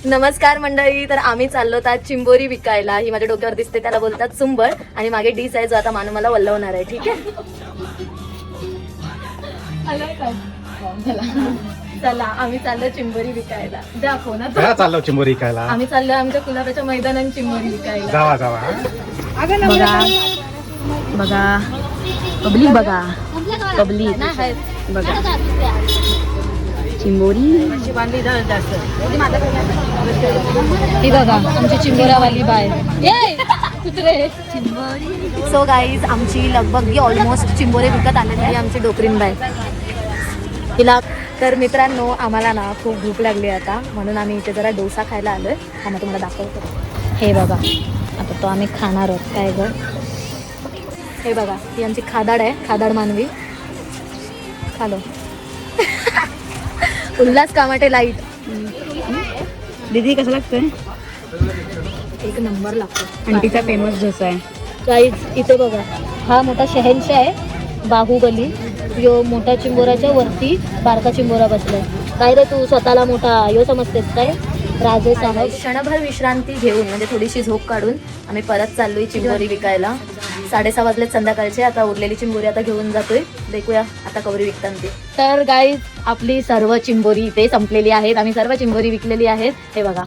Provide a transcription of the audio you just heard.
नमस्कार मंडळी. तर आम्ही चाललो आज चिंबोरी विकायला. ही माझ्या डोक्यावर दिसते त्याला बोलतात चुंबळ आणि मागे डिस आहे जो आता मानू मला वल्लवणार आहे. ठीक आहे चला आम्ही चाललो चिंबोरी विकायला. दाखव ना काय चाललो चिंबोरी विकायला? आम्ही चाललो आमच्या कुलाब्याच्या मैदानात चिंबोरी विकायला. जावा जावा. बघा बघा पब्लिक, बघा पब्लिक बघा चिंबोरी ही बघा आमची चिंबोरावाली बाय. सो गाईज आमची लगभग ऑलमोस्ट चिंबोरे विकत आलेली आहे. आमची डोकरीन बाय हिला. तर मित्रांनो आम्हाला ना खूप भूक लागली आता म्हणून आम्ही इथे जरा डोसा खायला आलोय. आम्हाला तुम्हाला दाखवतो. हे बघा आता तो आम्ही खाणार आहोत. काय ग हे बघा ही आमची खादाड आहे. खादाड मानवी खालो. उल्हास कामाटे लाईट. दीदी कसं लागतंय? एक नंबर लागतो. आंटीचा फेमस डोसा आहे. गाईज इथे बघा हा मोठा शहनशाह आहे बाहुबली. यो मोठ्या चिंबोराच्या वरती बारका चिंबोरा बसलाय. काय रे तू स्वतःला मोठा यो समजतेस काय? राजे साहेब. क्षणभर विश्रांती घेऊन म्हणजे थोडीशी झोप काढून आम्ही परत चाललोय चिंबोरी विकायला. 6:30 वाजलेत संध्याकाळचे. आता उरलेली चिंबोरी आता घेऊन जातोय. देखूया आता कवरी विकताना ती. तर गाईज आपली सर्व चिंबोरी इथे संपलेली आहेत. आम्ही सर्व चिंबोरी विकलेली आहेत. हे बघा